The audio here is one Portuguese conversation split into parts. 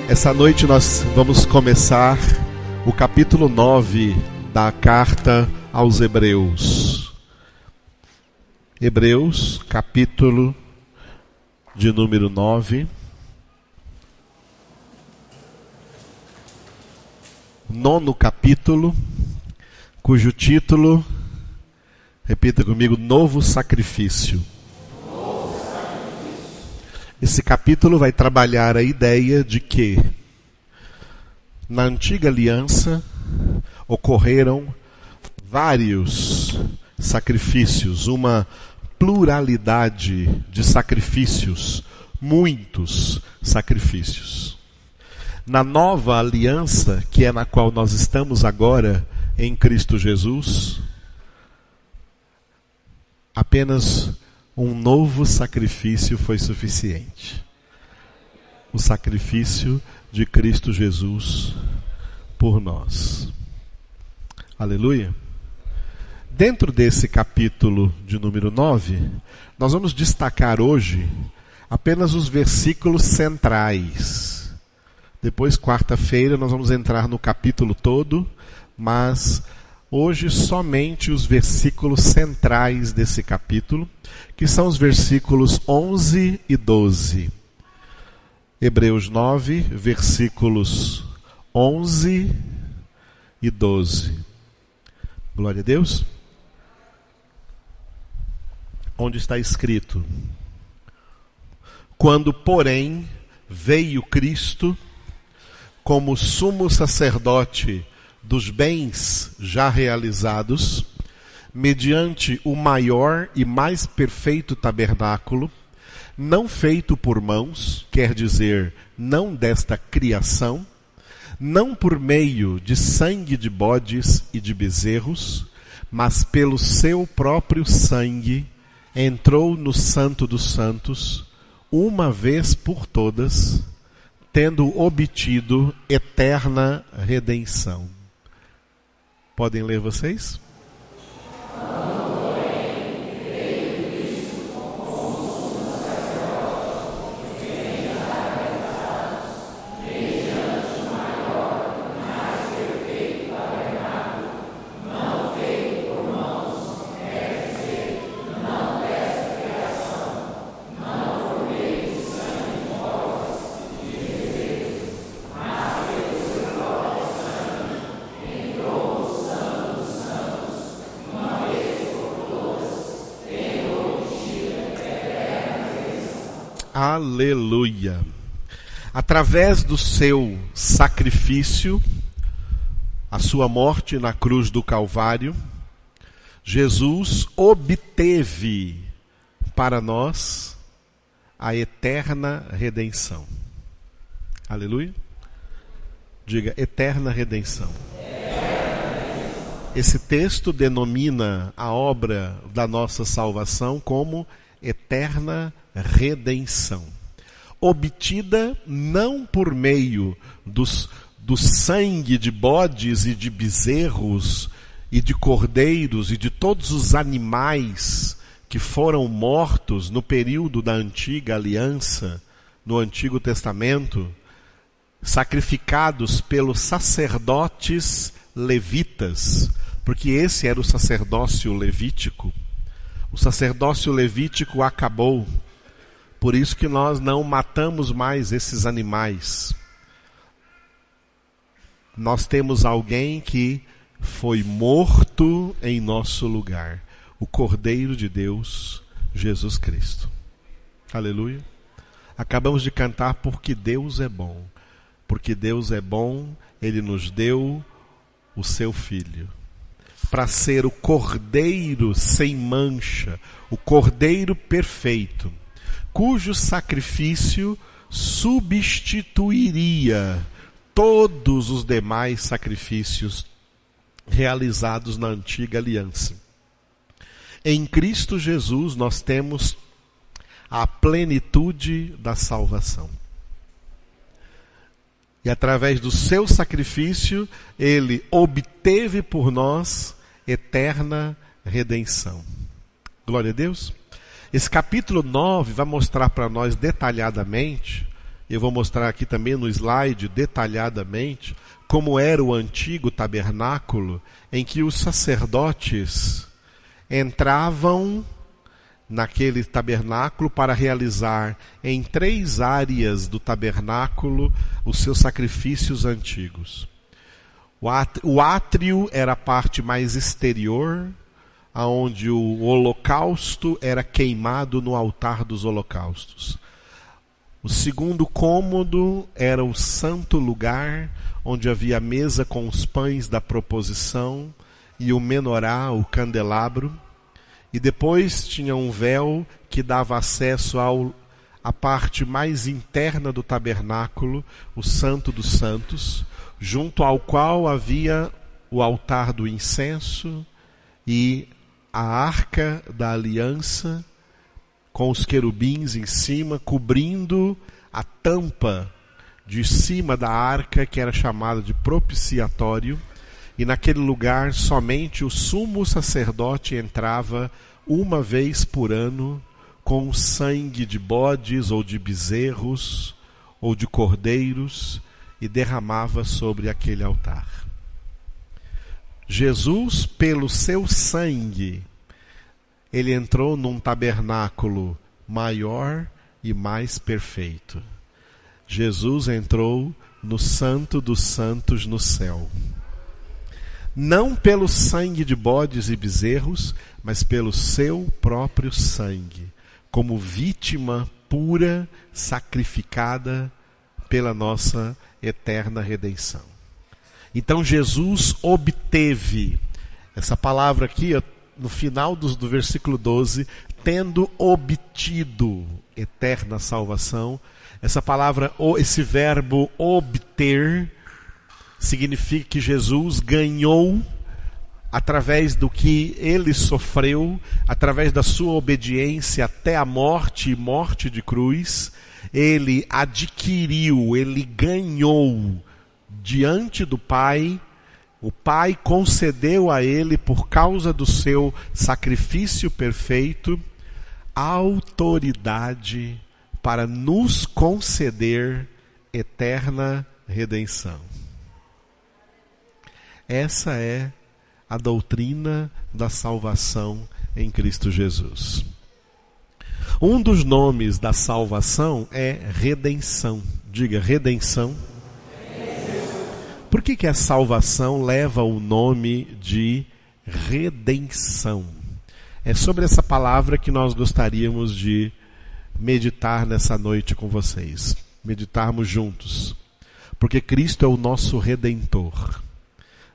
Essa noite nós vamos começar o capítulo 9 da carta aos Hebreus. Hebreus, capítulo de número 9. Nono capítulo, cujo título, repita comigo, Novo Sacrifício. Esse capítulo vai trabalhar a ideia de que na antiga aliança ocorreram vários sacrifícios, uma pluralidade de sacrifícios, muitos sacrifícios. Na nova aliança, que é na qual nós estamos agora em Cristo Jesus, apenas um novo sacrifício foi suficiente. O sacrifício de Cristo Jesus por nós. Aleluia. Dentro desse capítulo de número 9, nós vamos destacar hoje apenas os versículos centrais. Depois, quarta-feira, nós vamos entrar no capítulo todo, mas hoje somente os versículos centrais desse capítulo, que são os versículos 11 e 12. Hebreus 9, versículos 11 e 12. Glória a Deus. Onde está escrito: quando, porém, veio Cristo como sumo sacerdote dos bens já realizados, mediante o maior e mais perfeito tabernáculo, não feito por mãos, quer dizer, não desta criação, não por meio de sangue de bodes e de bezerros, mas pelo seu próprio sangue, entrou no Santo dos Santos, uma vez por todas, tendo obtido eterna redenção. Podem ler vocês? Aleluia! Através do seu sacrifício, a sua morte na cruz do Calvário, Jesus obteve para nós a eterna redenção. Aleluia! Diga, eterna redenção. Esse texto denomina a obra da nossa salvação como eterna redenção, obtida não por meio do sangue de bodes e de bezerros e de cordeiros e de todos os animais que foram mortos no período da antiga aliança, no Antigo Testamento, sacrificados pelos sacerdotes levitas, porque esse era o sacerdócio levítico. O sacerdócio levítico acabou. Por isso que nós não matamos mais esses animais. Nós temos alguém que foi morto em nosso lugar. O Cordeiro de Deus, Jesus Cristo. Aleluia. Acabamos de cantar porque Deus é bom. Porque Deus é bom, Ele nos deu o seu Filho. Para ser o Cordeiro sem mancha, o Cordeiro perfeito, cujo sacrifício substituiria todos os demais sacrifícios realizados na antiga aliança. Em Cristo Jesus nós temos a plenitude da salvação. E através do seu sacrifício, Ele obteve por nós eterna redenção. Glória a Deus. Esse capítulo 9 vai mostrar para nós detalhadamente Eu vou mostrar aqui também no slide detalhadamente como era o antigo tabernáculo, em que os sacerdotes entravam naquele tabernáculo para realizar em 3 áreas do tabernáculo os seus sacrifícios antigos. O átrio era a parte mais exterior, onde o holocausto era queimado no altar dos holocaustos. O segundo cômodo era o santo lugar, onde havia a mesa com os pães da proposição e o menorá, o candelabro. E depois tinha um véu que dava acesso à parte mais interna do tabernáculo, o Santo dos Santos, junto ao qual havia o altar do incenso e a arca da aliança, com os querubins em cima, cobrindo a tampa de cima da arca, que era chamada de propiciatório. E naquele lugar somente o sumo sacerdote entrava uma vez por ano com sangue de bodes ou de bezerros ou de cordeiros e derramava sobre aquele altar. Jesus, pelo seu sangue, ele entrou num tabernáculo maior e mais perfeito. Jesus entrou no Santo dos Santos no céu. Não pelo sangue de bodes e bezerros, mas pelo seu próprio sangue, como vítima pura, sacrificada pela nossa eterna redenção. Então Jesus obteve, essa palavra aqui, no final do versículo 12, tendo obtido eterna salvação. Essa palavra, esse verbo obter, significa que Jesus ganhou, através do que ele sofreu, através da sua obediência até a morte e morte de cruz, ele adquiriu, ele ganhou diante do Pai. O Pai concedeu a ele, por causa do seu sacrifício perfeito, autoridade para nos conceder eterna redenção. Essa é a doutrina da salvação em Cristo Jesus. Um dos nomes da salvação é redenção. Diga, redenção. Por que a salvação leva o nome de redenção? É sobre essa palavra que nós gostaríamos de meditar nessa noite com vocês. Meditarmos juntos. Porque Cristo é o nosso Redentor.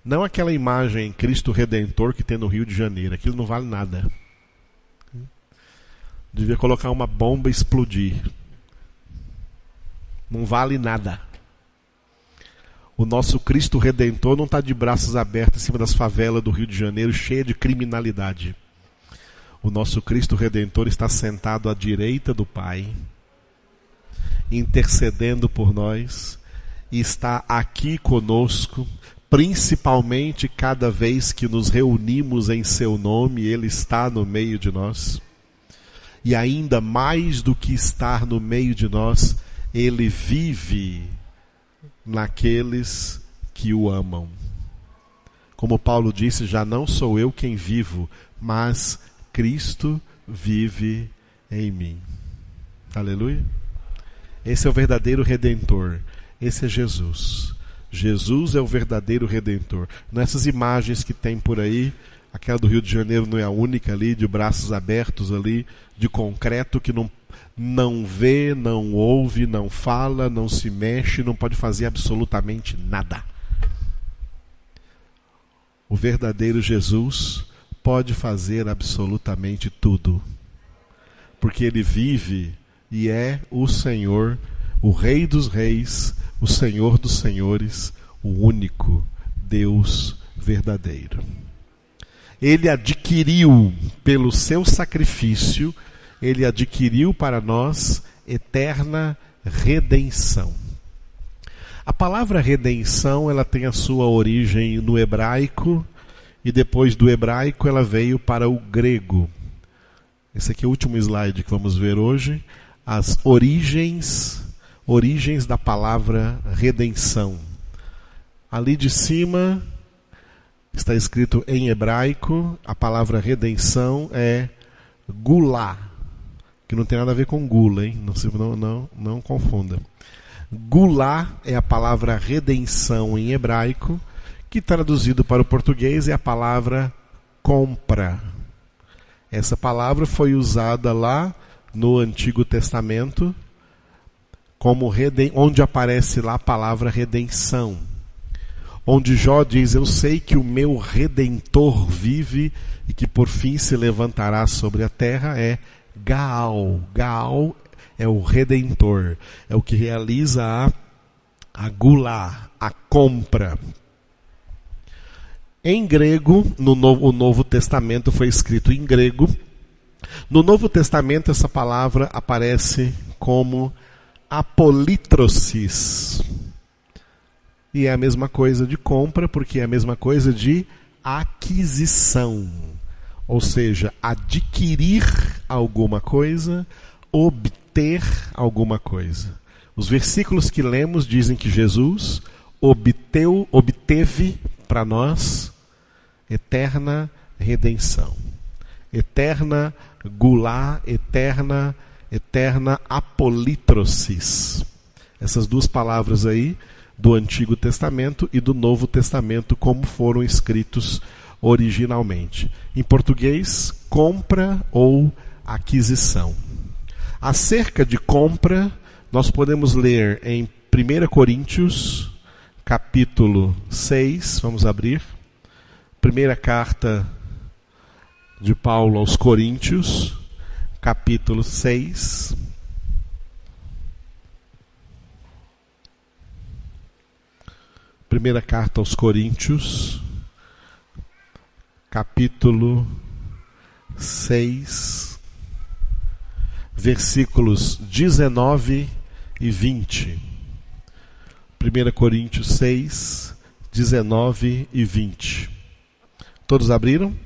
Não aquela imagem Cristo Redentor que tem no Rio de Janeiro. Aquilo não vale nada. Devia colocar uma bomba e explodir. Não vale nada. O nosso Cristo Redentor não está de braços abertos em cima das favelas do Rio de Janeiro, cheia de criminalidade. O nosso Cristo Redentor está sentado à direita do Pai, intercedendo por nós, e está aqui conosco, principalmente cada vez que nos reunimos em seu nome, ele está no meio de nós. E ainda mais do que estar no meio de nós, ele vive naqueles que o amam. Como Paulo disse, já não sou eu quem vivo, mas Cristo vive em mim. Aleluia. Esse é o verdadeiro Redentor. Esse é Jesus. Jesus é o verdadeiro Redentor. Nessas imagens que tem por aí, aquela do Rio de Janeiro não é a única ali, de braços abertos ali, de concreto, que não vê, não ouve, não fala, não se mexe, não pode fazer absolutamente nada. O verdadeiro Jesus pode fazer absolutamente tudo, porque ele vive e é o Senhor, o Rei dos Reis, o Senhor dos Senhores, o único Deus verdadeiro. Ele adquiriu, pelo seu sacrifício, ele adquiriu para nós eterna redenção. A palavra redenção, ela tem a sua origem no hebraico, e depois do hebraico ela veio para o grego. Esse aqui é o último slide que vamos ver hoje. As origens, origens da palavra redenção. Ali de cima está escrito em hebraico, a palavra redenção é gulá, que não tem nada a ver com gula, hein? Não confunda. Gulá é a palavra redenção em hebraico, que traduzido para o português é a palavra compra. Essa palavra foi usada lá no Antigo Testamento, onde aparece lá a palavra redenção. Onde Jó diz, eu sei que o meu Redentor vive e que por fim se levantará sobre a terra, é Gaal. Gaal é o Redentor, é o que realiza a gulá, a compra. Em grego, o Novo Testamento foi escrito em grego. No Novo Testamento essa palavra aparece como apolítrosis. E é a mesma coisa de compra, porque é a mesma coisa de aquisição. Ou seja, adquirir alguma coisa, obter alguma coisa. Os versículos que lemos dizem que Jesus obteve para nós eterna redenção, eterna gulá, eterna apolítrosis. Essas duas palavras aí, do Antigo Testamento e do Novo Testamento, como foram escritos originalmente. Em português, compra ou aquisição. Acerca de compra, nós podemos ler em 1 Coríntios, capítulo 6, vamos abrir. Primeira carta de Paulo aos Coríntios, capítulo 6. Primeira carta aos Coríntios, capítulo 6, versículos 19 e 20. 1 Coríntios 6, 19 e 20. Todos abriram?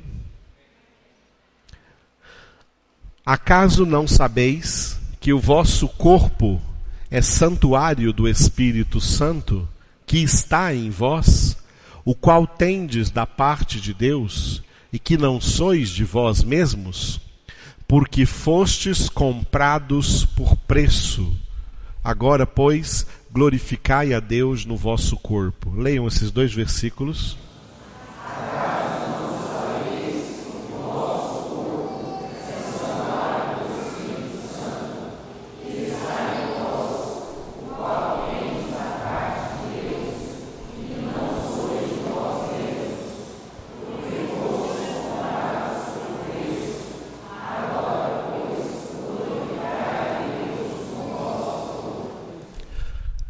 Acaso não sabeis que o vosso corpo é santuário do Espírito Santo, que está em vós, o qual tendes da parte de Deus, e que não sois de vós mesmos? Porque fostes comprados por preço. Agora, pois, glorificai a Deus no vosso corpo. Leiam esses dois versículos.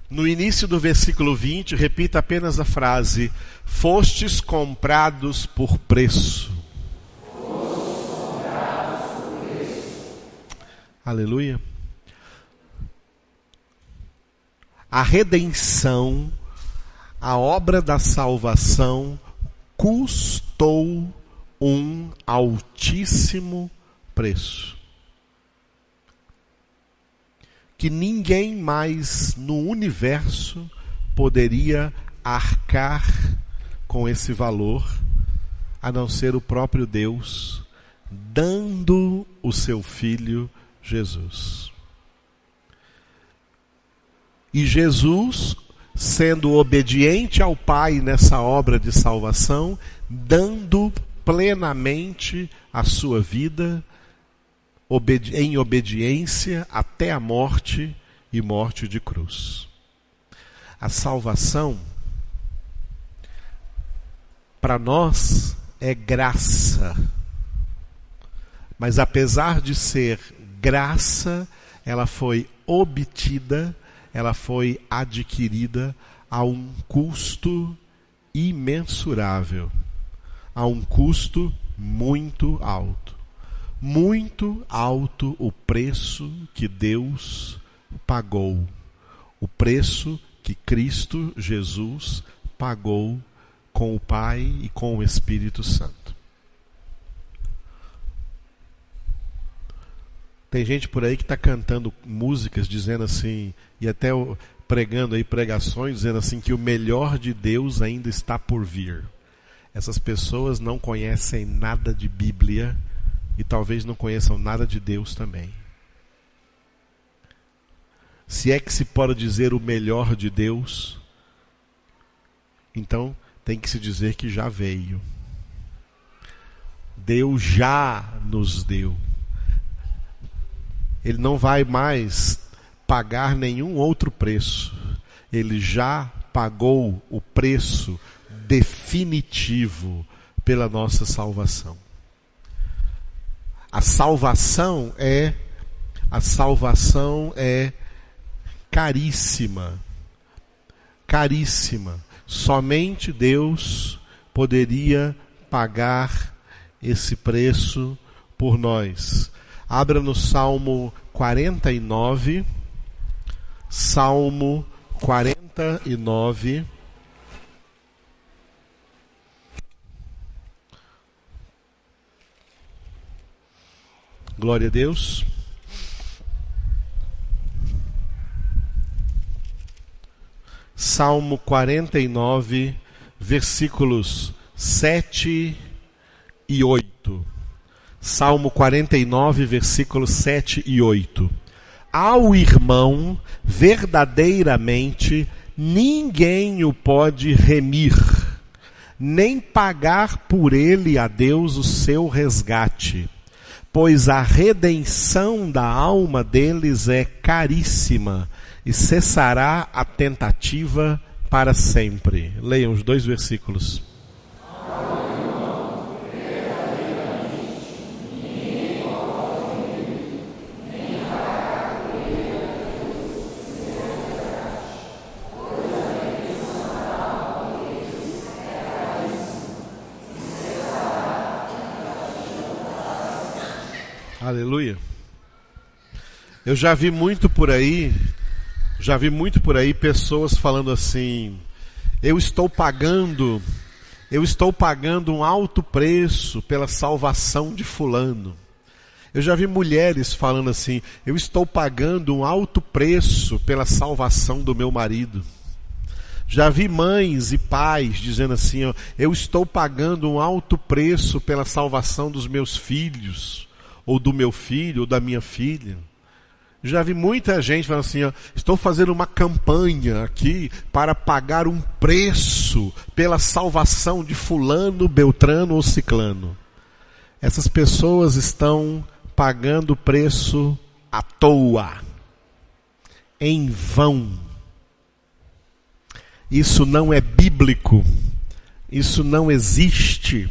No início do versículo 20, repita apenas a frase: fostes comprados por preço. Aleluia. A redenção, a obra da salvação, custou um altíssimo preço, que ninguém mais no universo poderia arcar com esse valor, a não ser o próprio Deus, dando o seu Filho Jesus. E Jesus, sendo obediente ao Pai nessa obra de salvação, dando plenamente a sua vida, em obediência até a morte e morte de cruz. A salvação, para nós, é graça. Mas apesar de ser graça, ela foi obtida, ela foi adquirida a um custo imensurável, a um custo muito alto. Muito alto o preço que Deus pagou, o preço que Cristo Jesus pagou com o Pai e com o Espírito Santo. Tem gente por aí que está cantando músicas dizendo assim, e até pregando aí pregações, dizendo assim que o melhor de Deus ainda está por vir. Essas pessoas não conhecem nada de Bíblia e talvez não conheçam nada de Deus também. Se é que se pode dizer o melhor de Deus, então tem que se dizer que já veio. Deus já nos deu. Ele não vai mais pagar nenhum outro preço. Ele já pagou o preço definitivo pela nossa salvação. A salvação é caríssima. Caríssima. Somente Deus poderia pagar esse preço por nós. Abra no Salmo 49. Salmo 49. Glória a Deus. Salmo 49, versículos 7 e 8. Salmo 49, versículos 7 e 8. Ao irmão, verdadeiramente, ninguém o pode remir, nem pagar por ele a Deus o seu resgate, pois a redenção da alma deles é caríssima, e cessará a tentativa para sempre. Leiam os 2 versículos. Aleluia. Eu já vi muito por aí pessoas falando assim: eu estou pagando um alto preço pela salvação de fulano. Eu já vi mulheres falando assim: eu estou pagando um alto preço pela salvação do meu marido. Já vi mães e pais dizendo assim: ó, eu estou pagando um alto preço pela salvação dos meus filhos, ou do meu filho, ou da minha filha. Já vi muita gente falando assim: ó, estou fazendo uma campanha aqui para pagar um preço pela salvação de fulano, beltrano ou ciclano. Essas pessoas estão pagando preço à toa, em vão. Isso não é bíblico, isso não existe.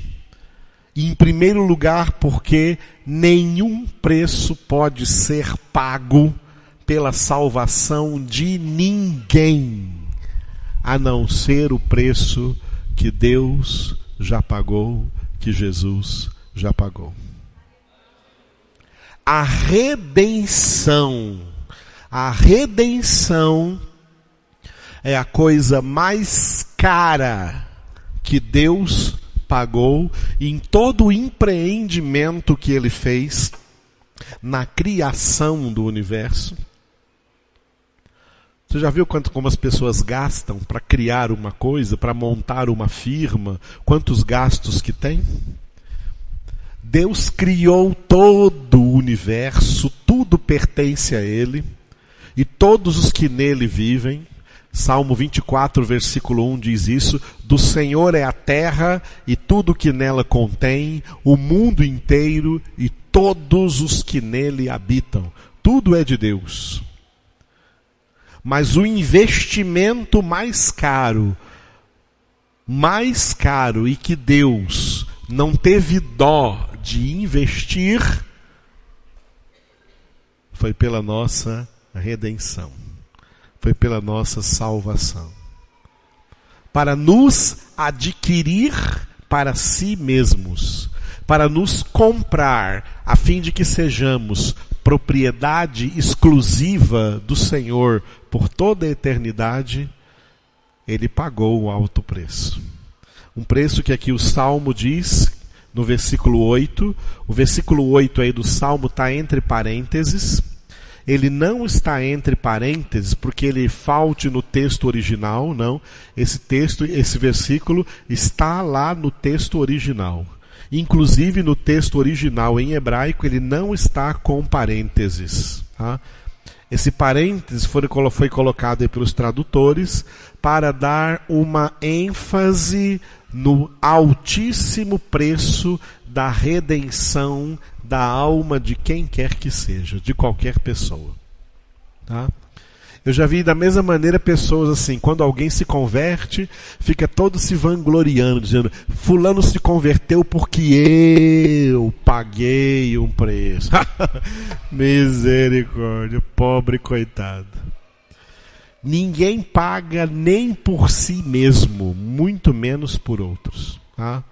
E, em primeiro lugar, porque nenhum preço pode ser pago pela salvação de ninguém, a não ser o preço que Deus já pagou, que Jesus já pagou. A redenção é a coisa mais cara que Deus pagou em todo o empreendimento que ele fez na criação do universo. Você já viu como as pessoas gastam para criar uma coisa, para montar uma firma? Quantos gastos que tem? Deus criou todo o universo, tudo pertence a ele, e todos os que nele vivem. Salmo 24, versículo 1 diz isso: do Senhor é a terra e tudo que nela contém, o mundo inteiro e todos os que nele habitam. Tudo é de Deus. Mas o investimento mais caro e que Deus não teve dó de investir foi pela nossa redenção. Foi pela nossa salvação. Para nos adquirir para si mesmos, para nos comprar, a fim de que sejamos propriedade exclusiva do Senhor por toda a eternidade, ele pagou um alto preço. Um preço que aqui o Salmo diz, no versículo 8. O versículo 8 aí do Salmo está entre parênteses. Ele não está entre parênteses porque ele falte no texto original, não. Esse versículo está lá no texto original. Inclusive no texto original em hebraico ele não está com parênteses. Tá? Esse parênteses foi colocado aí pelos tradutores para dar uma ênfase no altíssimo preço da redenção da alma de quem quer que seja, de qualquer pessoa. Tá? Eu já vi da mesma maneira pessoas assim, quando alguém se converte, fica todo se vangloriando, dizendo, fulano se converteu porque eu paguei um preço. Misericórdia, pobre coitado. Ninguém paga nem por si mesmo, muito menos por outros. Tá?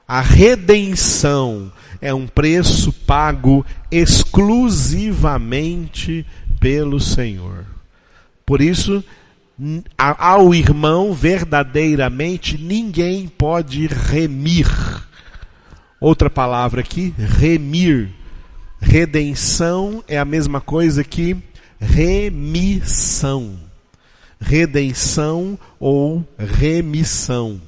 A redenção é um preço pago exclusivamente pelo Senhor. Por isso, ao irmão, verdadeiramente, ninguém pode remir. Outra palavra aqui, remir. Redenção é a mesma coisa que remissão. Redenção ou remissão.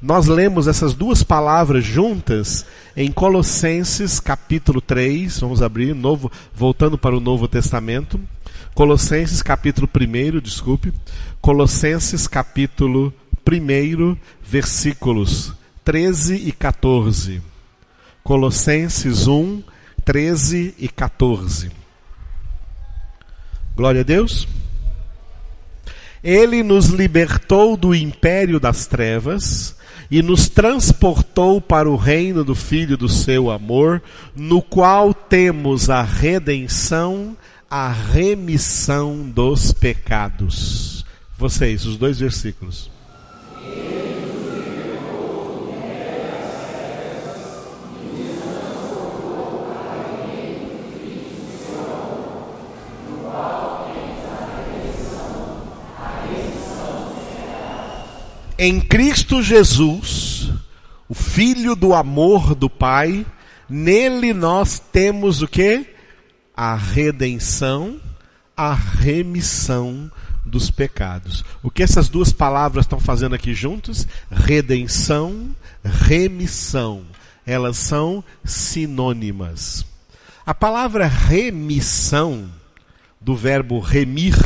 Nós lemos essas duas palavras juntas em Colossenses capítulo 3, vamos abrir, voltando para o Novo Testamento, Colossenses capítulo 1, Colossenses capítulo 1, versículos 13 e 14. Colossenses 1, 13 e 14. Glória a Deus. Ele nos libertou do império das trevas e nos transportou para o reino do Filho do seu amor, no qual temos a redenção, a remissão dos pecados. Vocês, os dois versículos. Em Cristo Jesus, o Filho do amor do Pai, nele nós temos o quê? A redenção, a remissão dos pecados. O que essas duas palavras estão fazendo aqui juntos? Redenção, remissão. Elas são sinônimas. A palavra remissão, do verbo remir,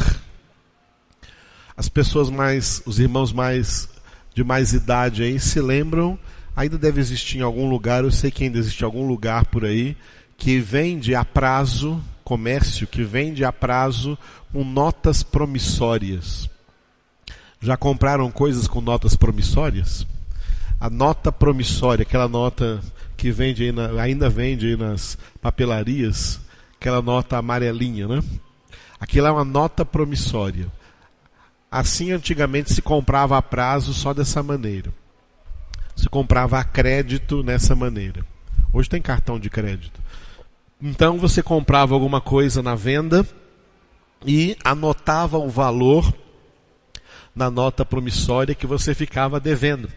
as pessoas os irmãos de mais idade aí se lembram, ainda deve existir em algum lugar, eu sei que ainda existe algum lugar por aí, que vende a prazo, comércio que vende a prazo com notas promissórias. Já compraram coisas com notas promissórias? A nota promissória, aquela nota que vende aí ainda vende aí nas papelarias, aquela nota amarelinha, né? Aquilo é uma nota promissória. Assim, antigamente se comprava a prazo só dessa maneira. Se comprava a crédito nessa maneira. Hoje tem cartão de crédito. Então você comprava alguma coisa na venda e anotava o valor na nota promissória que você ficava devendo.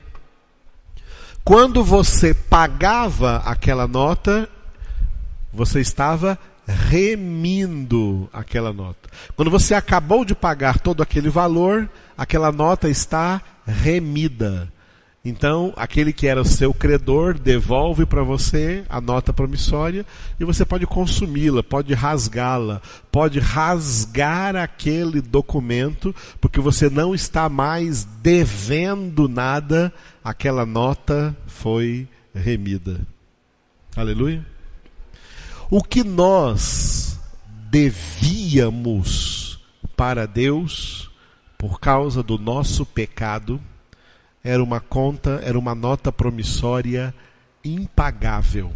Quando você pagava aquela nota, você estava remindo aquela nota. Quando você acabou de pagar todo aquele valor, aquela nota está remida. Então, aquele que era o seu credor devolve para você a nota promissória e você pode consumi-la, pode rasgá-la, pode rasgar aquele documento, porque você não está mais devendo nada, aquela nota foi remida. Aleluia. O que nós devíamos para Deus, por causa do nosso pecado, era uma nota promissória impagável.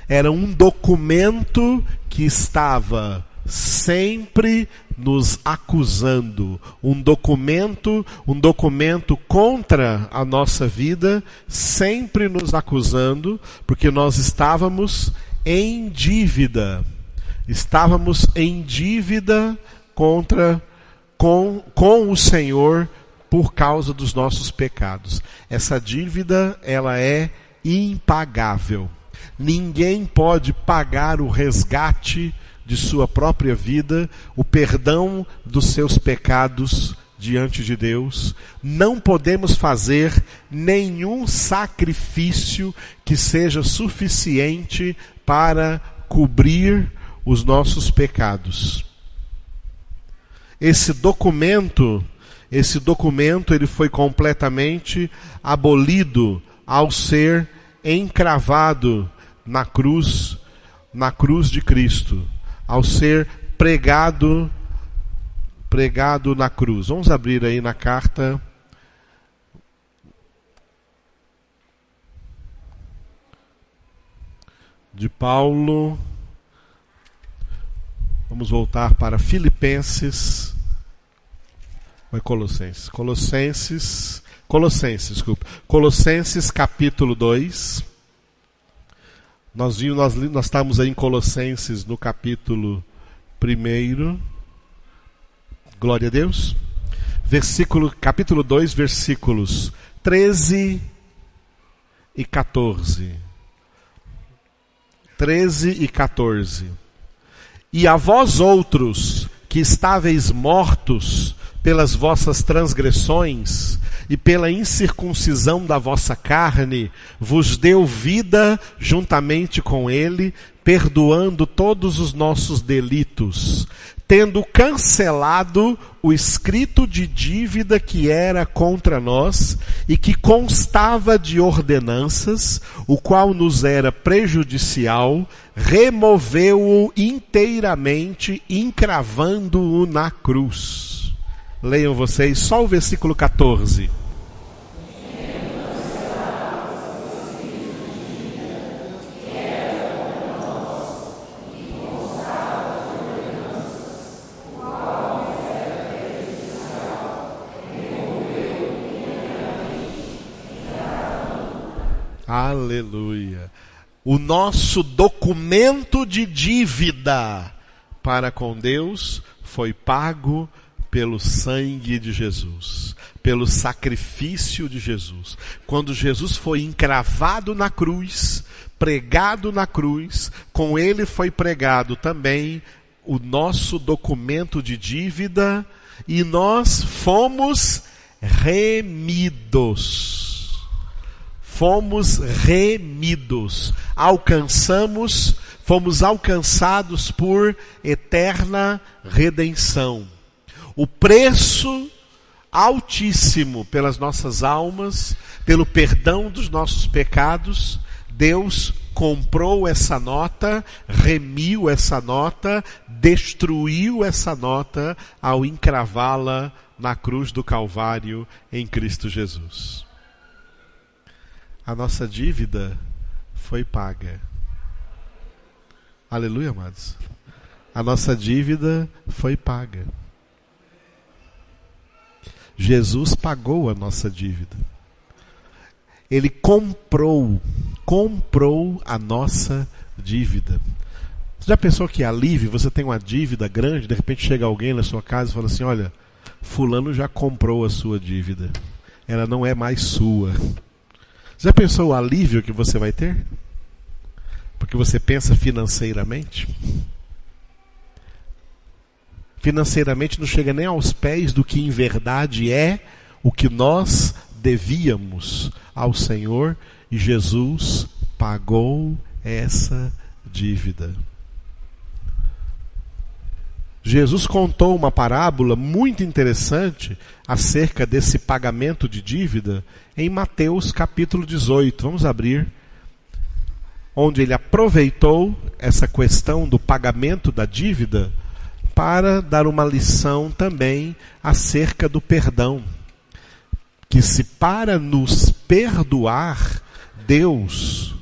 Era um documento que estava sempre nos acusando, um documento contra a nossa vida, sempre nos acusando, porque nós estávamos em dívida. Estávamos em dívida com o Senhor por causa dos nossos pecados. Essa dívida, ela é impagável. Ninguém pode pagar o resgate de sua própria vida, o perdão dos seus pecados diante de Deus. Não podemos fazer nenhum sacrifício que seja suficiente para cobrir os nossos pecados. Esse documento ele foi completamente abolido ao ser encravado na cruz de Cristo, ao ser pregado na cruz. Vamos abrir aí na carta de Paulo. Vamos voltar para Filipenses. Ou é Colossenses? Colossenses capítulo 2. Nós estamos aí em Colossenses no capítulo 1. Glória a Deus. Capítulo 2, versículos 13 e 14. 13 e 14. E a vós outros, que estáveis mortos pelas vossas transgressões e pela incircuncisão da vossa carne, vos deu vida juntamente com ele, perdoando todos os nossos delitos, tendo cancelado o escrito de dívida que era contra nós e que constava de ordenanças, o qual nos era prejudicial, removeu-o inteiramente, encravando-o na cruz. Leiam vocês só o versículo 14. Aleluia. O nosso documento de dívida para com Deus foi pago pelo sangue de Jesus, pelo sacrifício de Jesus. Quando Jesus foi encravado na cruz, pregado na cruz, com ele foi pregado também o nosso documento de dívida e nós fomos remidos. Fomos remidos, fomos alcançados por eterna redenção. O preço altíssimo pelas nossas almas, pelo perdão dos nossos pecados, Deus comprou essa nota, remiu essa nota, destruiu essa nota ao encravá-la na cruz do Calvário em Cristo Jesus. A nossa dívida foi paga. Aleluia, amados. A nossa dívida foi paga. Jesus pagou a nossa dívida. Ele comprou a nossa dívida. Você já pensou que alívio? Você tem uma dívida grande, de repente chega alguém na sua casa e fala assim, olha, fulano já comprou a sua dívida. Ela não é mais sua. Já pensou o alívio que você vai ter? Porque você pensa financeiramente? Financeiramente não chega nem aos pés do que em verdade é o que nós devíamos ao Senhor, e Jesus pagou essa dívida. Jesus contou uma parábola muito interessante acerca desse pagamento de dívida em Mateus capítulo 18. Vamos abrir. Onde ele aproveitou essa questão do pagamento da dívida para dar uma lição também acerca do perdão. Que se para nos perdoar, Deus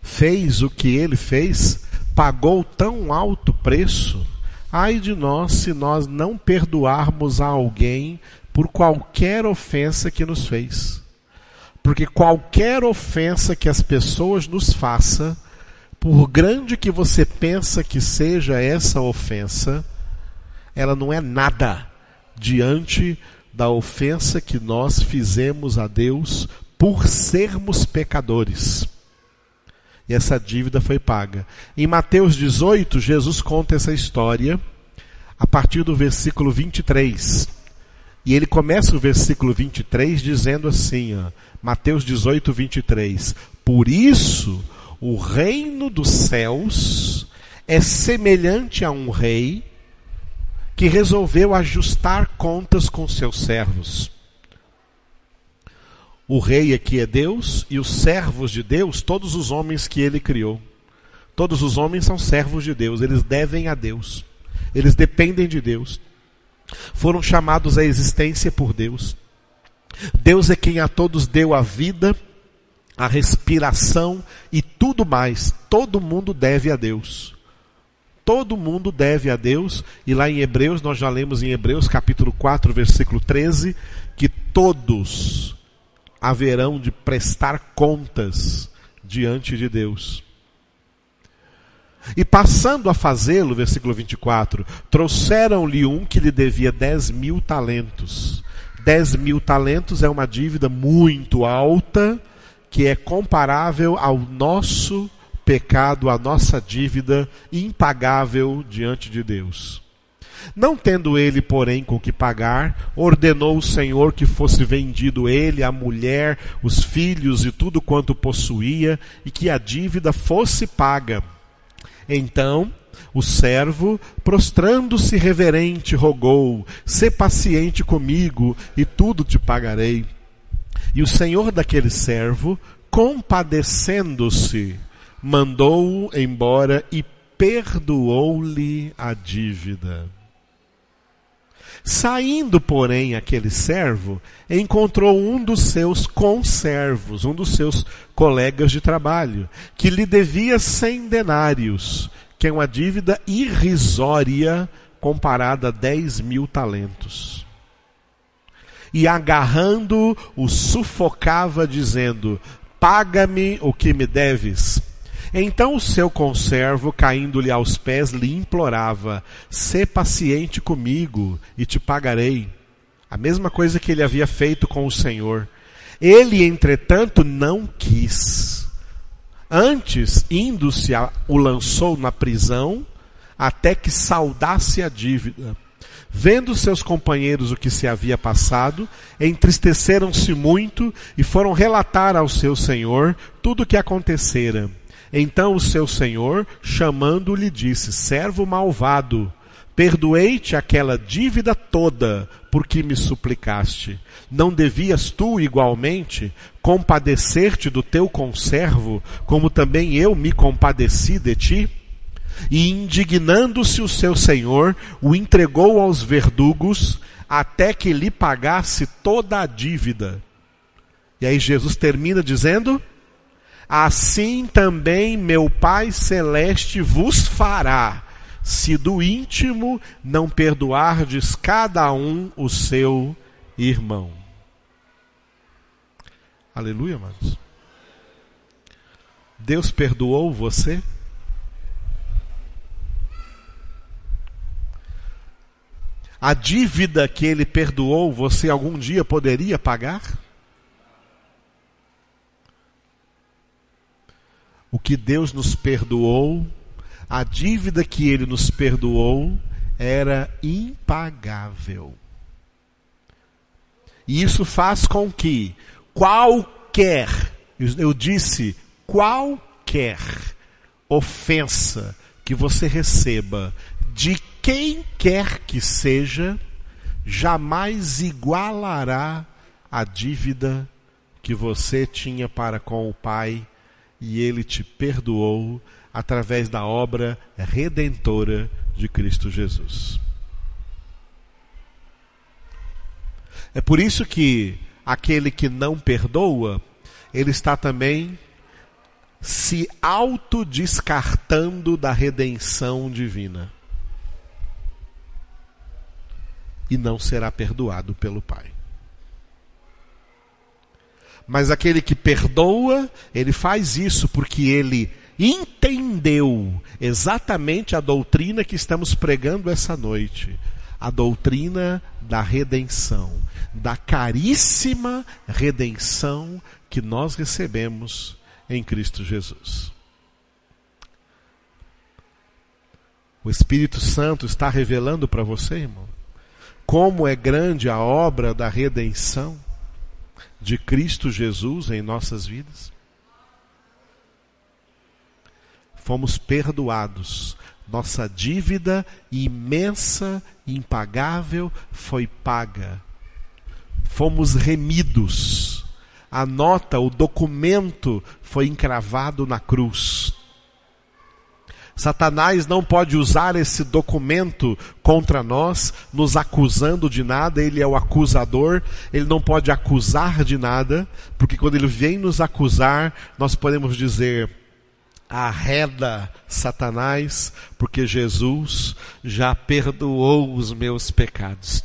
fez o que ele fez, pagou tão alto preço. Ai de nós se nós não perdoarmos a alguém por qualquer ofensa que nos fez. Porque qualquer ofensa que as pessoas nos façam, por grande que você pensa que seja essa ofensa, ela não é nada diante da ofensa que nós fizemos a Deus por sermos pecadores. E essa dívida foi paga. Em Mateus 18, Jesus conta essa história a partir do versículo 23. E ele começa o versículo 23 dizendo assim, Mateus 18, 23. Por isso, o reino dos céus é semelhante a um rei que resolveu ajustar contas com seus servos. O rei aqui é Deus e os servos de Deus, todos os homens que ele criou. Todos os homens são servos de Deus, eles devem a Deus. Eles dependem de Deus. Foram chamados à existência por Deus. Deus é quem a todos deu a vida, a respiração e tudo mais. Todo mundo deve a Deus. Todo mundo deve a Deus. E lá em Hebreus, nós já lemos em Hebreus capítulo 4, versículo 13, que todos haverão de prestar contas diante de Deus. E passando a fazê-lo, versículo 24, trouxeram-lhe um que lhe devia 10.000 talentos. 10.000 talentos é uma dívida muito alta, que é comparável ao nosso pecado, à nossa dívida impagável diante de Deus. Não tendo ele, porém, com que pagar, ordenou o Senhor que fosse vendido ele, a mulher, os filhos e tudo quanto possuía, e que a dívida fosse paga. Então, o servo, prostrando-se reverente, rogou: sê paciente comigo, e tudo te pagarei. E o senhor daquele servo, compadecendo-se, mandou-o embora e perdoou-lhe a dívida. Saindo, porém, aquele servo, encontrou um dos seus conservos, um dos seus colegas de trabalho, que lhe devia 100 denários, que é uma dívida irrisória comparada a 10.000 talentos. E agarrando-o, o sufocava, dizendo: paga-me o que me deves. Então o seu conservo, caindo-lhe aos pés, lhe implorava: sê paciente comigo e te pagarei. A mesma coisa que ele havia feito com o Senhor. Ele, entretanto, não quis. Antes, indo-se, o lançou na prisão, até que saldasse a dívida. Vendo seus companheiros o que se havia passado, entristeceram-se muito e foram relatar ao seu senhor tudo o que acontecera. Então o seu senhor, chamando-lhe, disse: servo malvado, perdoei-te aquela dívida toda, porque me suplicaste. Não devias tu, igualmente, compadecer-te do teu conservo, como também eu me compadeci de ti? E indignando-se o seu senhor, o entregou aos verdugos, até que lhe pagasse toda a dívida. E aí Jesus termina dizendo: assim também meu Pai Celeste vos fará, se do íntimo não perdoardes cada um o seu irmão. Aleluia, amados. Deus perdoou você? A dívida que Ele perdoou, você algum dia poderia pagar? O que Deus nos perdoou, a dívida que Ele nos perdoou, era impagável. E isso faz com que qualquer, eu disse, qualquer ofensa que você receba de quem quer que seja, jamais igualará a dívida que você tinha para com o Pai, e Ele te perdoou através da obra redentora de Cristo Jesus. É por isso que aquele que não perdoa, ele está também se autodescartando da redenção divina. E não será perdoado pelo Pai. Mas aquele que perdoa, ele faz isso porque ele entendeu exatamente a doutrina que estamos pregando essa noite. A doutrina da redenção. Da caríssima redenção que nós recebemos em Cristo Jesus. O Espírito Santo está revelando para você, irmão, como é grande a obra da redenção de Cristo Jesus em nossas vidas. Fomos perdoados. Nossa dívida imensa, impagável, foi paga. Fomos remidos. A nota, o documento foi encravado na cruz. Satanás não pode usar esse documento contra nós, nos acusando de nada. Ele é o acusador, ele não pode acusar de nada, porque quando ele vem nos acusar, nós podemos dizer: arreda, Satanás, porque Jesus já perdoou os meus pecados.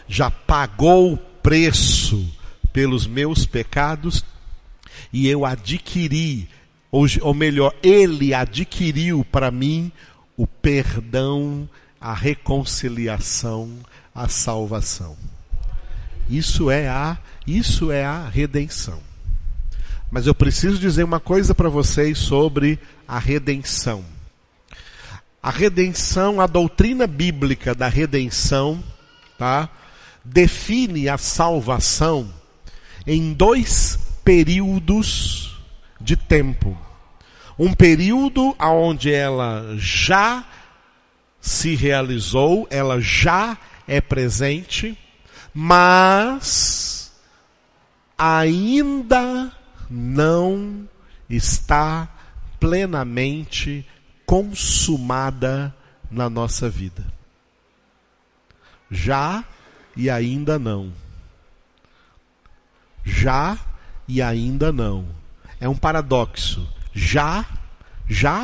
Já pagou o preço pelos meus pecados e eu adquiri, ou melhor, Ele adquiriu para mim o perdão, a reconciliação, a salvação. Isso é a redenção. Mas eu preciso dizer uma coisa para vocês sobre a redenção. A redenção, a doutrina bíblica da redenção, tá, define a salvação em 2 períodos de tempo. Um período onde ela já se realizou, ela já é presente, mas ainda não está plenamente consumada na nossa vida. Já e ainda não. Já e ainda não. É um paradoxo. Já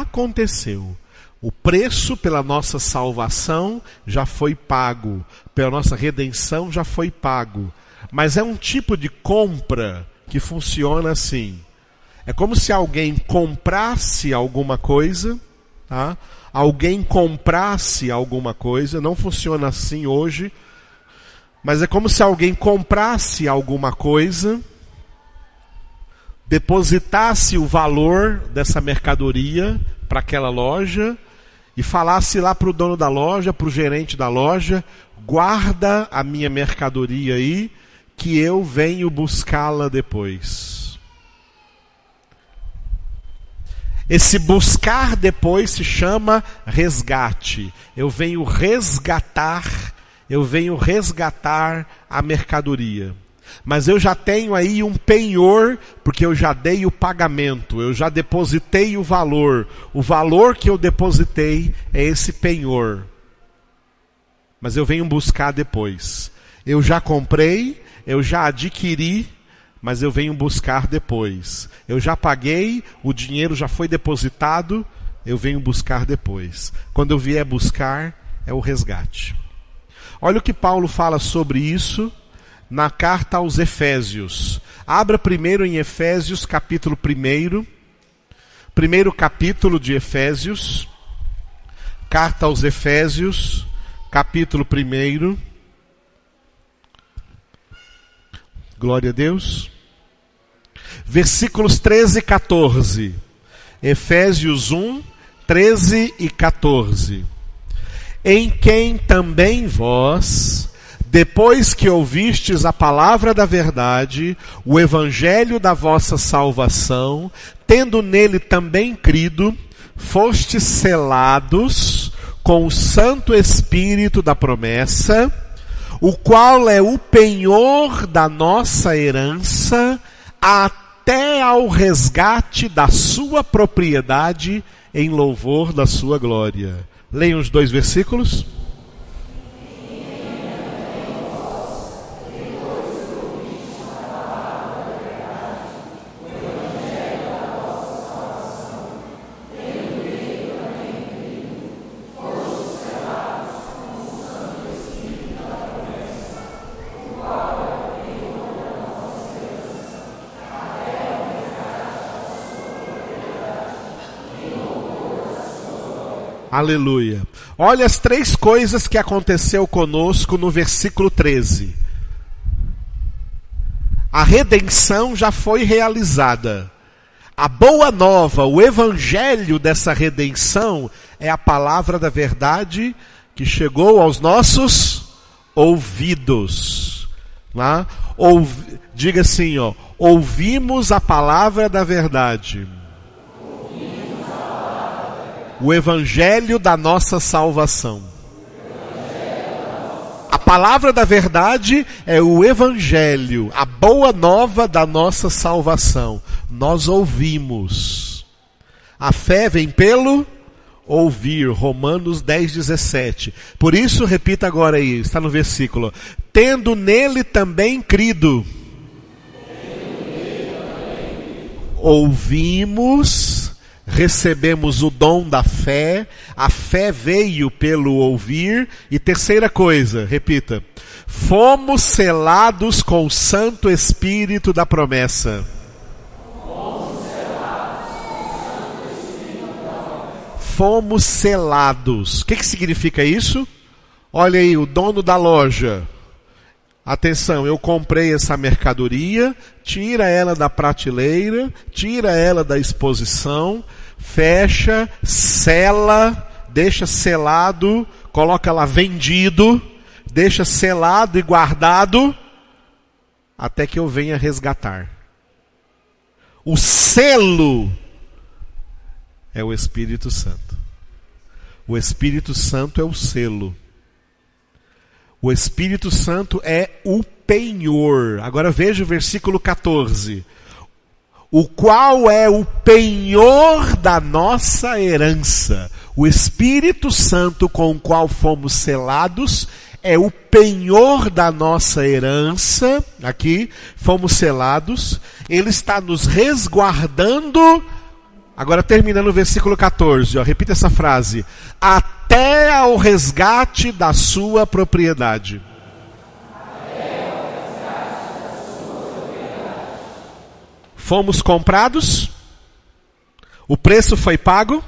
aconteceu. O preço pela nossa salvação já foi pago. Pela nossa redenção já foi pago. Mas é um tipo de compra que funciona assim. É como se alguém comprasse alguma coisa, tá? Alguém comprasse alguma coisa, não funciona assim hoje, mas é como se alguém comprasse alguma coisa, depositasse o valor dessa mercadoria para aquela loja e falasse lá para o dono da loja, para o gerente da loja: guarda a minha mercadoria aí, que eu venho buscá-la depois. Esse buscar depois se chama resgate. Eu venho resgatar a mercadoria. Mas eu já tenho aí um penhor, porque eu já dei o pagamento, eu já depositei o valor. O valor que eu depositei é esse penhor. Mas eu venho buscar depois. Eu já comprei, eu já adquiri, mas eu venho buscar depois. Eu já paguei, o dinheiro já foi depositado, eu venho buscar depois. Quando eu vier buscar, é o resgate. Olha o que Paulo fala sobre isso na carta aos Efésios. Abra primeiro em Efésios, capítulo 1. Primeiro capítulo de Efésios. Carta aos Efésios, capítulo 1. Glória a Deus. Versículos 13 e 14. Efésios 1, 13 e 14. Em quem também vós, depois que ouvistes a palavra da verdade, o evangelho da vossa salvação, tendo nele também crido, fostes selados com o Santo Espírito da promessa, o qual é o penhor da nossa herança, até ao resgate da sua propriedade, em louvor da sua glória. Leiam os 2 versículos. Aleluia. Olha as 3 coisas que aconteceu conosco no versículo 13. A redenção já foi realizada. A boa nova, o evangelho dessa redenção é a palavra da verdade que chegou aos nossos ouvidos. Lá, diga assim, ouvimos a palavra da verdade. O evangelho da nossa salvação. A palavra da verdade é o evangelho, a boa nova da nossa salvação. Nós ouvimos. A fé vem pelo ouvir. Romanos 10:17. Por isso, repita agora aí, está no versículo. Tendo nele também crido. Ouvimos, recebemos o dom da fé, a fé veio pelo ouvir, e terceira coisa, repita, fomos selados com o Santo Espírito da promessa. Fomos selados. O que significa isso? Olha aí, o dono da loja. Atenção, eu comprei essa mercadoria, tira ela da prateleira, tira ela da exposição, fecha, sela, deixa selado, coloca lá vendido, deixa selado e guardado, até que eu venha resgatar. O selo é o Espírito Santo. O Espírito Santo é o selo. O Espírito Santo é o penhor. Agora veja o versículo 14. O qual é o penhor da nossa herança. O Espírito Santo com o qual fomos selados é o penhor da nossa herança. Aqui, fomos selados. Ele está nos resguardando. Agora terminando o versículo 14. Repita essa frase. Até ao resgate da sua propriedade. Fomos comprados, o preço foi pago,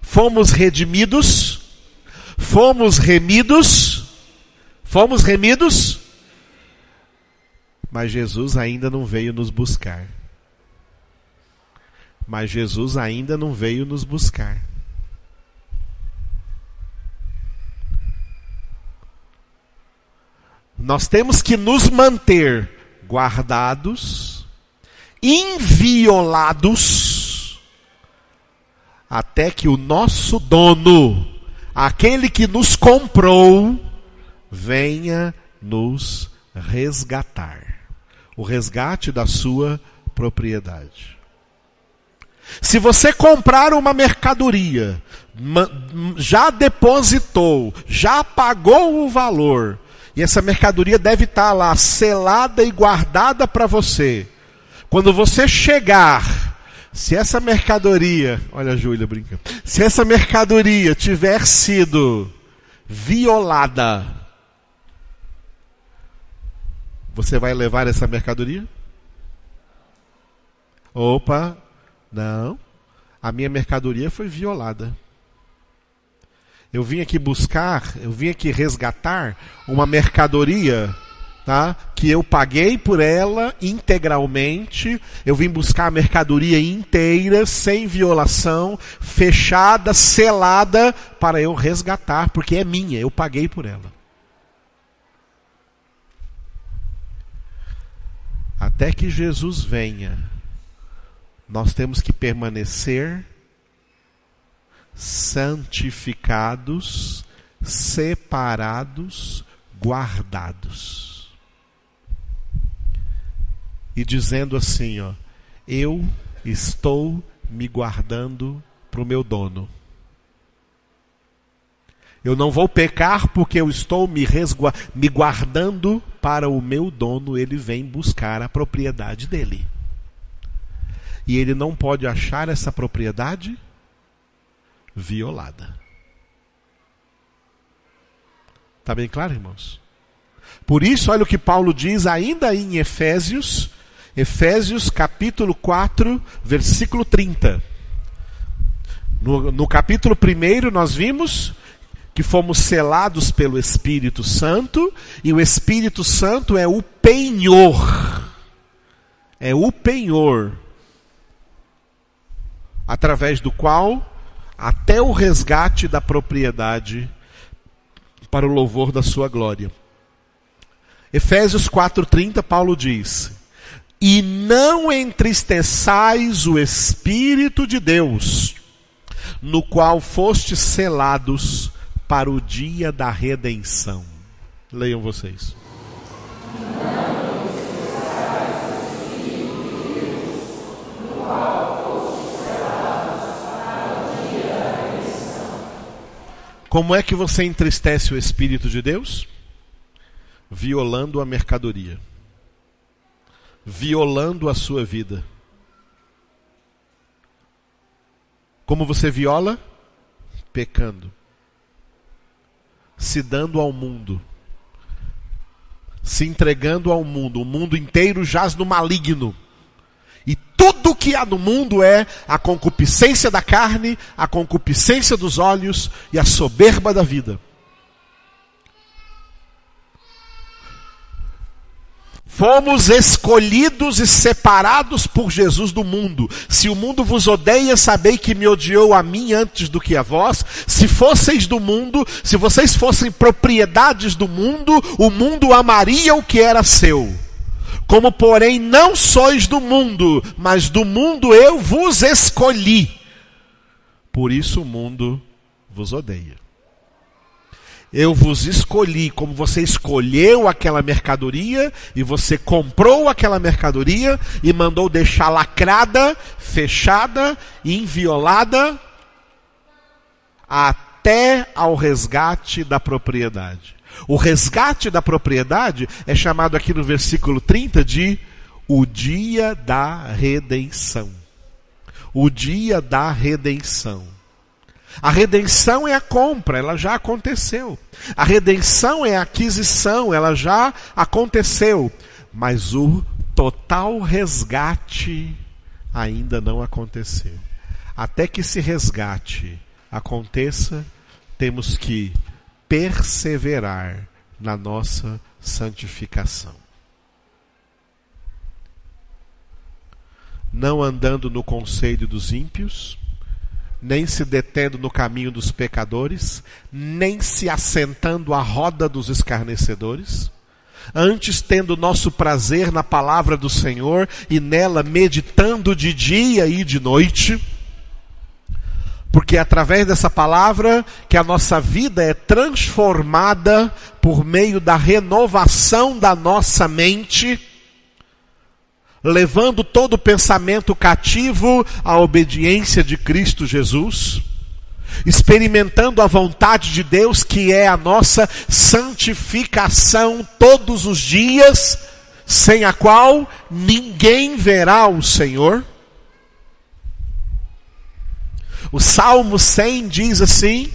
fomos redimidos, fomos remidos, mas Jesus ainda não veio nos buscar. Nós temos que nos manter guardados, inviolados, até que o nosso dono, aquele que nos comprou, venha nos resgatar. O resgate da sua propriedade. Se você comprar uma mercadoria, já depositou, já pagou o valor, e essa mercadoria deve estar lá selada e guardada para você. Quando você chegar, se essa mercadoria, olha a Júlia brincando, se essa mercadoria tiver sido violada, você vai levar essa mercadoria? Opa, não, a minha mercadoria foi violada. Eu vim aqui resgatar uma mercadoria, tá? Que eu paguei por ela integralmente. Eu vim buscar a mercadoria inteira, sem violação, fechada, selada, para eu resgatar, porque é minha, eu paguei por ela. Até que Jesus venha, nós temos que permanecer santificados, separados, guardados. E dizendo assim, eu estou me guardando para o meu dono. Eu não vou pecar porque eu estou me guardando para o meu dono. Ele vem buscar a propriedade dele. E ele não pode achar essa propriedade violada. Está bem claro, irmãos? Por isso, olha o que Paulo diz ainda em Efésios capítulo 4, versículo 30. No capítulo 1 nós vimos que fomos selados pelo Espírito Santo, e o Espírito Santo é o penhor. É o penhor, através do qual até o resgate da propriedade para o louvor da sua glória. Efésios 4:30, Paulo diz: e não entristeçais o Espírito de Deus, no qual fostes selados para o dia da redenção. Leiam vocês. Como é que você entristece o Espírito de Deus? Violando a mercadoria. Violando a sua vida. Como você viola? Pecando. Se dando ao mundo. Se entregando ao mundo. O mundo inteiro jaz no maligno. E tudo que há no mundo é a concupiscência da carne, a concupiscência dos olhos e a soberba da vida. Fomos escolhidos e separados por Jesus do mundo. Se o mundo vos odeia, sabei que me odiou a mim antes do que a vós. Se fosseis do mundo, se vocês fossem propriedades do mundo, o mundo amaria o que era seu. Como, porém, não sois do mundo, mas do mundo eu vos escolhi. Por isso o mundo vos odeia. Eu vos escolhi, como você escolheu aquela mercadoria, e você comprou aquela mercadoria, e mandou deixar lacrada, fechada, inviolada, até ao resgate da propriedade. O resgate da propriedade é chamado aqui no versículo 30 de o dia da redenção. O dia da redenção. A redenção é a compra, ela já aconteceu. A redenção é a aquisição, ela já aconteceu. Mas o total resgate ainda não aconteceu. Até que esse resgate aconteça, temos que perseverar na nossa santificação. Não andando no conselho dos ímpios, nem se detendo no caminho dos pecadores, nem se assentando à roda dos escarnecedores, antes tendo nosso prazer na palavra do Senhor e nela meditando de dia e de noite, porque é através dessa palavra que a nossa vida é transformada por meio da renovação da nossa mente, levando todo pensamento cativo à obediência de Cristo Jesus, experimentando a vontade de Deus, que é a nossa santificação todos os dias, sem a qual ninguém verá o Senhor. O Salmo 100 diz assim: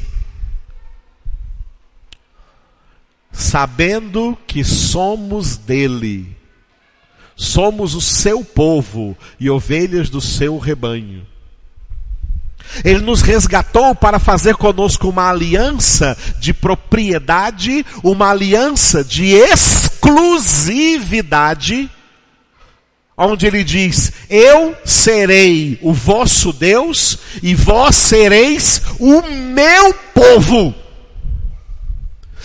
sabendo que somos dele, somos o seu povo e ovelhas do seu rebanho. Ele nos resgatou para fazer conosco uma aliança de propriedade, uma aliança de exclusividade, onde ele diz: eu serei o vosso Deus e vós sereis o meu povo.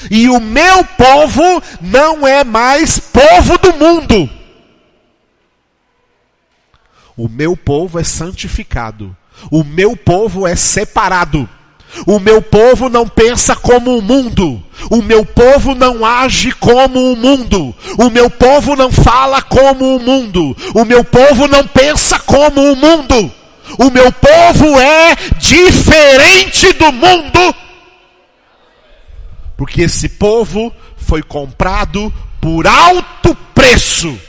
E o meu povo não é mais povo do mundo. O meu povo é santificado. O meu povo é separado. O meu povo não pensa como o mundo. O meu povo não age como o mundo. O meu povo não fala como o mundo. O meu povo não pensa como o mundo. O meu povo é diferente do mundo. Porque esse povo foi comprado por alto preço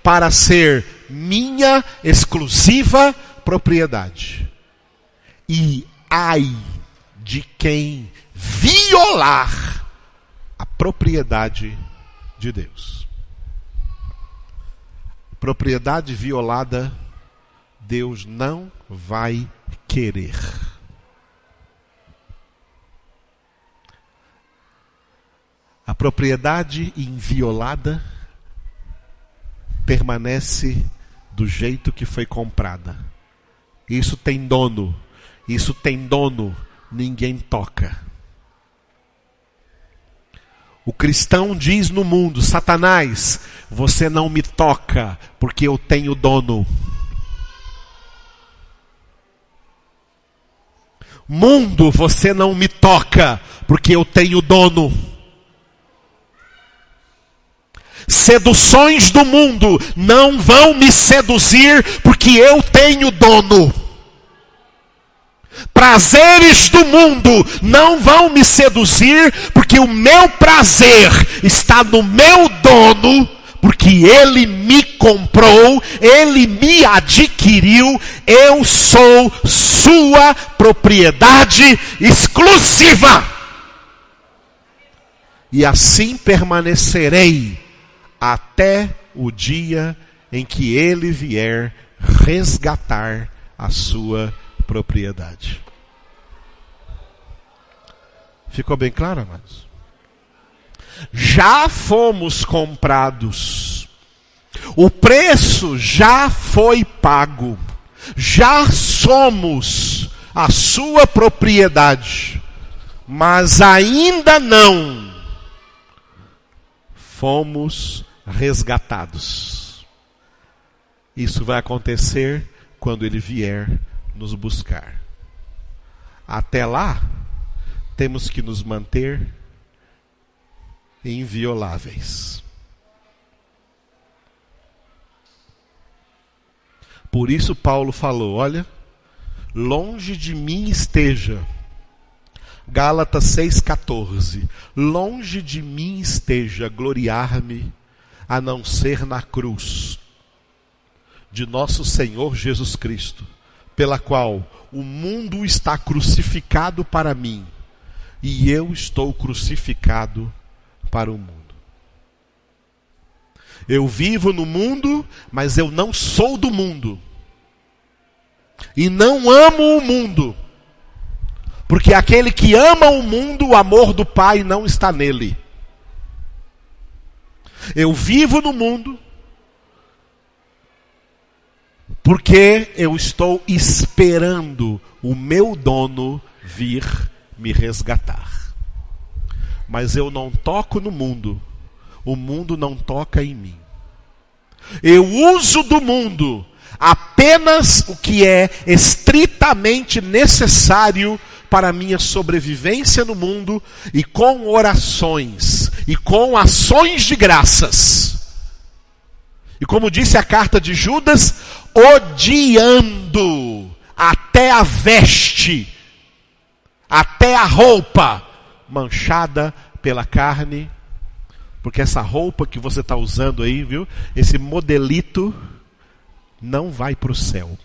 para ser minha exclusiva propriedade. E ai de quem violar a propriedade de Deus. Propriedade violada, Deus não vai querer. A propriedade inviolada permanece do jeito que foi comprada. Isso tem dono. Isso tem dono. Ninguém toca. O cristão diz no mundo: Satanás, você não me toca, porque eu tenho dono. Mundo, você não me toca, porque eu tenho dono. Seduções do mundo não vão me seduzir, porque eu tenho dono. Prazeres do mundo não vão me seduzir, porque o meu prazer está no meu dono, porque ele me comprou, ele me adquiriu, eu sou sua propriedade exclusiva. E assim permanecerei até o dia em que ele vier resgatar a sua propriedade. Ficou bem claro, amados? Já fomos comprados. O preço já foi pago. Já somos a sua propriedade. Mas ainda não fomos resgatados. Isso vai acontecer quando ele vier nos buscar. Até lá, temos que nos manter invioláveis. Por isso Paulo falou, olha, longe de mim esteja. Gálatas 6,14. Longe de mim esteja gloriar-me, a não ser na cruz de nosso Senhor Jesus Cristo, pela qual o mundo está crucificado para mim, e eu estou crucificado para o mundo. Eu vivo no mundo, mas eu não sou do mundo. E não amo o mundo. Porque aquele que ama o mundo, o amor do Pai não está nele. Eu vivo no mundo, porque eu estou esperando o meu dono vir me resgatar. Mas eu não toco no mundo, o mundo não toca em mim. Eu uso do mundo apenas o que é estritamente necessário para a minha sobrevivência no mundo, e com orações, e com ações de graças. E como disse a carta de Judas, odiando até a veste, até a roupa manchada pela carne, porque essa roupa que você está usando aí, viu? Esse modelito não vai para o céu.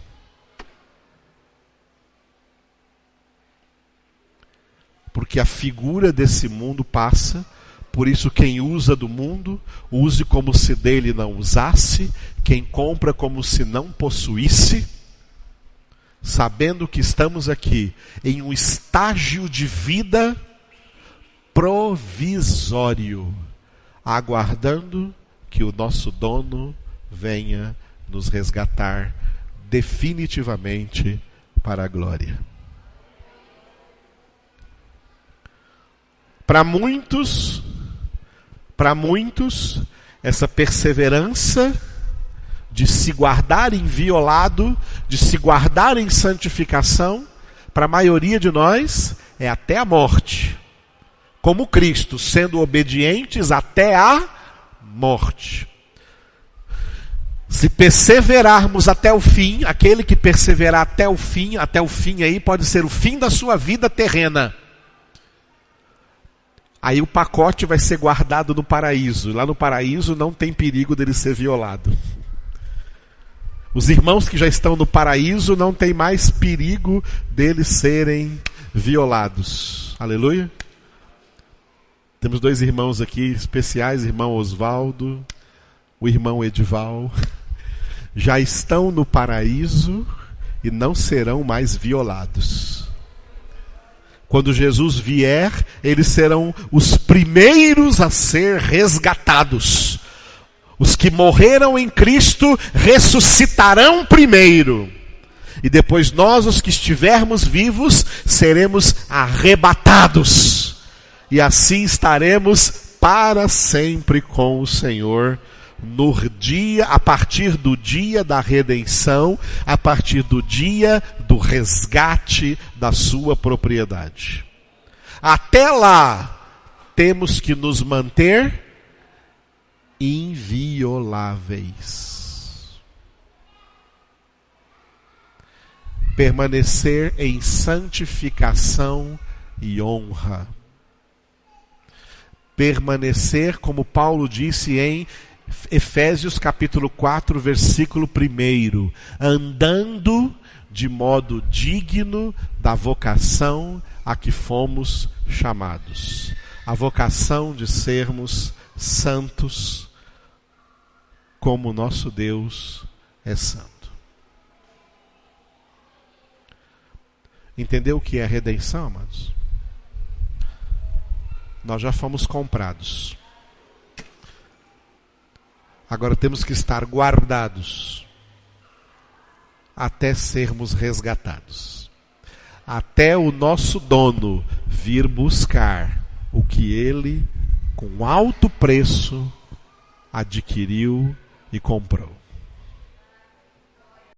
Porque a figura desse mundo passa, por isso quem usa do mundo, use como se dele não usasse, quem compra como se não possuísse, sabendo que estamos aqui em um estágio de vida provisório, aguardando que o nosso dono venha nos resgatar definitivamente para a glória. Para muitos, essa perseverança de se guardar inviolado, de se guardar em santificação, para a maioria de nós, é até a morte. Como Cristo, sendo obedientes até a morte. Se perseverarmos até o fim, aquele que perseverar até o fim aí pode ser o fim da sua vida terrena. Aí o pacote vai ser guardado no paraíso. Lá no paraíso não tem perigo dele ser violado. Os irmãos que já estão no paraíso não tem mais perigo deles serem violados. Aleluia. Temos dois irmãos aqui especiais, irmão Osvaldo, o irmão Edival. Já estão no paraíso e não serão mais violados. Quando Jesus vier, eles serão os primeiros a ser resgatados. Os que morreram em Cristo ressuscitarão primeiro. E depois nós, os que estivermos vivos, seremos arrebatados. E assim estaremos para sempre com o Senhor, a partir do dia da redenção, a partir do dia do resgate da sua propriedade. Até lá, temos que nos manter invioláveis. Permanecer em santificação e honra. Permanecer, como Paulo disse em Efésios capítulo 4, versículo 1, andando de modo digno da vocação a que fomos chamados. A vocação de sermos santos, como nosso Deus é santo. Entendeu o que é redenção, amados? Nós já fomos comprados. Agora temos que estar guardados até sermos resgatados. Até o nosso dono vir buscar o que ele, com alto preço, adquiriu e comprou.